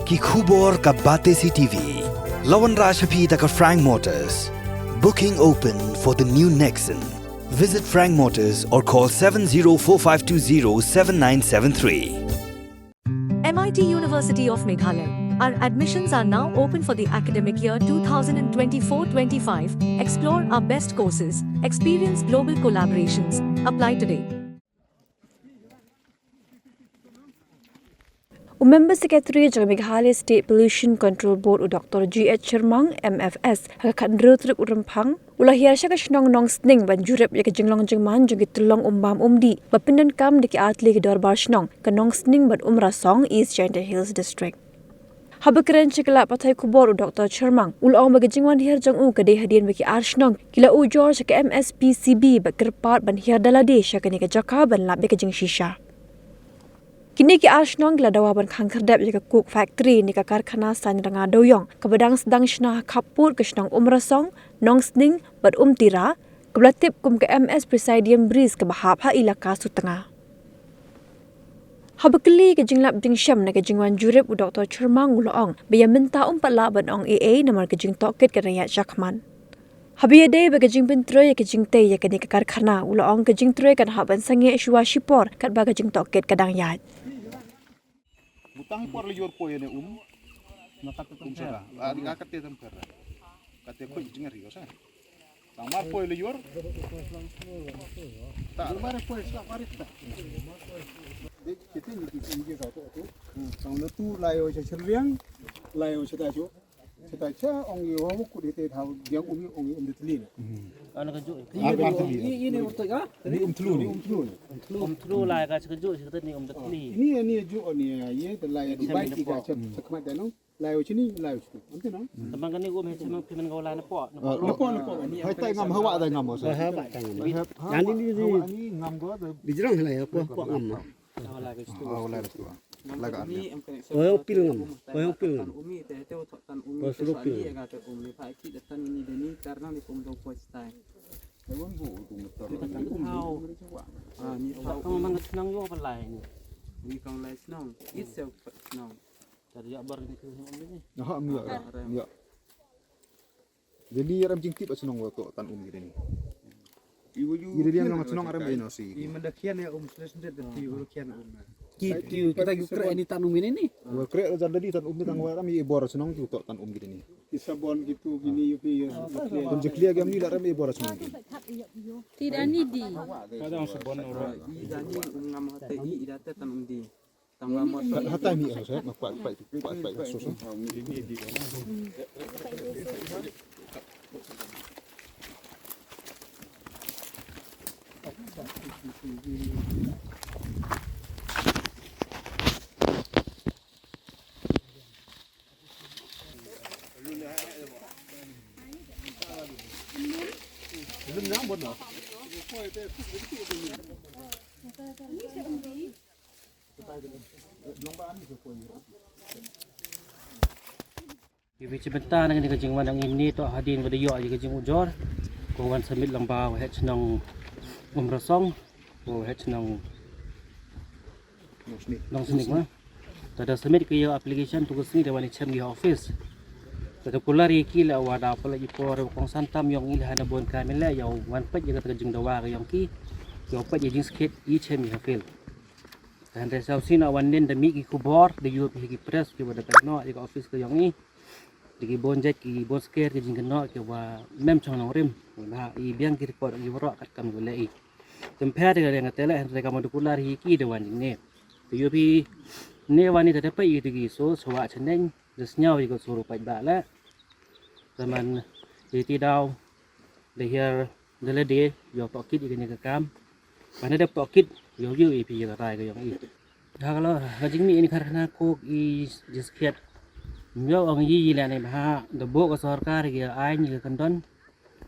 ki khubor ka bate si TV. Lawan Rashapi taka Frank Motors. Booking open for the new Nexon. Visit Frank Motors or call 7045207973. MIT University of Meghalaya. Our admissions are now open for the academic year 2024-25. Explore our best courses, experience global collaborations. Apply today. Member Secretary of Meghalaya State Pollution Control Board Dr. G.H. Shermang MFS akan rutrik urampang ulah Hiar syaka shnong nong sning ban Jurip ya Tyllong jengman jungi Tyllong umbam umdi bapindan kam deki atli ke dorbar shnong ke nong sning ban Rasong East Giant Hills District. Habakran chikala patai kubor Dr. Shermang ulang bagajingwan Hiar jang ke de hadian beki arshnong kila ujor syaka Mspcb bakerpat ban Hiar dalade syaka ni ke jaka ban lab ke jing shisha. Kini ki arshnong gila dawaban khangkerdap jika cook factory ni ka karkhana sanranga doyong kabadang sedang shna kapur ke shnong Rasong nong sning bat tira kebelatip kum ke MS Presidium Breeze ke bahap ha ilaka sutengah. Habakeli ke jinglap ding syam na ke jingwan Jurip Dr. Shermang uloong baya minta patla ban ong AA namar ke jing tokit ke rakyat Jakman. Habiyade bagi jing pintroy ke jing te ya ke ni ke karkhana uloong ke jing troy kan haban sangi shwa shipor kat baga jing tokit kadang yat. Butang por liur po yan nakat sara di akat te tempera kate ko jingar yo sa tamar po liur ta mare po sa parita de kete ni ki ka to tang na tu layo sa chirliang layo sa tajo ong yo ho ku de te thau diang ong tli Ano ka ju? ini urta ga ni Tlu lai ka ju sa ni datli. ini ju ni ye te layo di bai ki ka sakmat danong layo chini layo chini ante no Tamang kan ni me chimang piman ka wala na po. Lepo hai tai ngam hawa dai ngam sa Hawa tang yan ni ngam go bijrang helai ko ngam Wala ka stu. wala tu laga oh pil ngam oh pil ngam umi te te tan umi Oh, te suruh sali pilih. ya kata umi pak ki datan ini deni karena ni pom dong kuat stai Ewan bu tu motor Tau. ah ni Ka tau mang nang yo pa lai ni. ni kang lai snong itself snong Dari ya bar ni ku ni. nah ya jadi ram jingtip asenong waktu tan gini jadi dia ngam senong aram ino si mendakian ya sudah di urukian kita kira ini tanum ini wa kre jan dadi tan tang waram i bor senong tu tan gini isabon gitu gini yupi kon jeklia gam ni daram i bor senong Tidak nidi. kadang sebon ora i dani ngam hate i idate tan di tangga mo hatai mi saya mapak pai susu Ibi cibenta nang ni ka jingwan ang ini to hadin bada yo ka jing ujor. Ko wan samit lang ba het nang Rasong. Ko het nang nang sinik ma. Tada submit ke application tugas ni dewan chem di office. Tada kulari kila wada pala ipor kong santam yung ilha na bon kamila yung wan pat jaga taga jing dawa yung ki yung pat jing skate i chem ya fail. Dan resau sina wan nen da mi ki kubor de yo ki press ki wada no di office ke yung i di bon jet ki bon scare ki jing no ki wa mem chong nong rim na i biang ki report i woro kat kam gule i. Compare dengan tele hen reka modu kulari ki dewan ni. Yo pi ne wani tada pa i digi so swa cheneng just nhau i ko suru pa ba la zaman ti daw de here de le de yo pocket i ni ka kam mana de pocket yo yu i pi ka rai ka yong i ha lo ha jing ni karena ko i just kiat yo ang yi la ne ba de bo ka sarkar gi ai ni ka don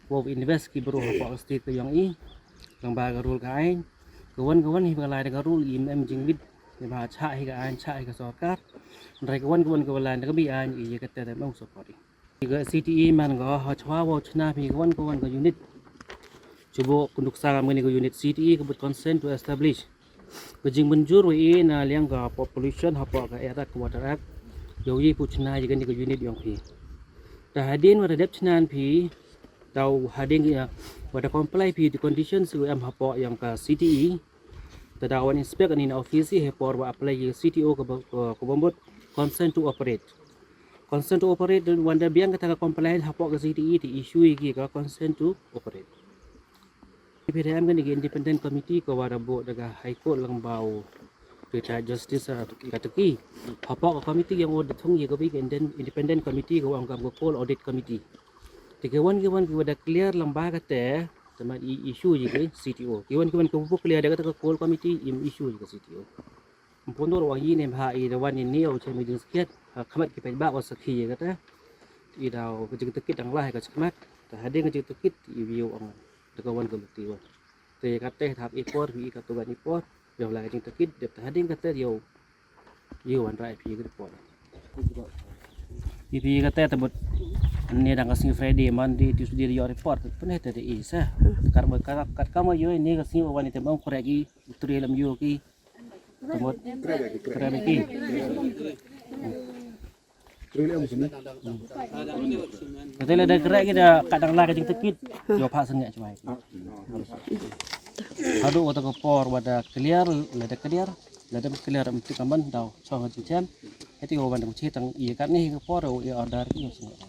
wo invest ki bro pa state ka yong i lang ba ka rule ka ai kawan hi ba lai ka rule im em jing wit ni ba cha hi ka ai cha hi ka sarkar rai kawan ka lan ka bi ai i ka te mong support Juga CTE man go chwa wo chna pi kawan ka unit Cuba kunduk sangat mengenai unit CTE kebut consent to establish. Kejing menjur we na liang ga population hapa ga era ke water act Yo ye pu chna je kan ni ko unit yang phi. Ta hadin wa dep chnan phi tau hadin ya wa da comply phi the conditions su am hapo yang ka CTE. Ta da wan inspect in office he por wa apply ye CTO ko bombot consent to operate. Consent to operate dan wanda biang kata comply hapo ka CTE ti issue ki ka consent to operate. PDM kan ni independent committee ko wada bo daga high court lang bau kita justice kataki apa committee yang audit thong ye ko bi independent committee ko ang kam ko call audit committee tigawan ki wada clear lang ba kate sama issue je ke CTO kiwan ko bu clear daga ko call committee im issue je ke CTO mpondor wang yi ne ha I da wan ni o che mi jing skiat khamat ki pe ba ko sakhi ye kata I dau ko jing tekit ang lai ka chakmat ta hade ko jing tekit I view ang kawan ke bukti wa te kate thap ipor vi ka tugan ipor yo la jing tekit de hading kate yo an rai pi ke por pi kate tabut ne dang kasing Friday Monday Tuesday yo report pun hete de isa kar kat kama yo ne kasing wani te bang koregi utri lam yo ki tabut krebe ki Kata ada gerak kita kadang lah kecing tekit, jawab hak sengak cuma. Hadu waktu kepor wada clear, lada clear mesti kaman tau, soal macam, itu orang dah macam tang iya kan ni kepor, iya order ni sengak.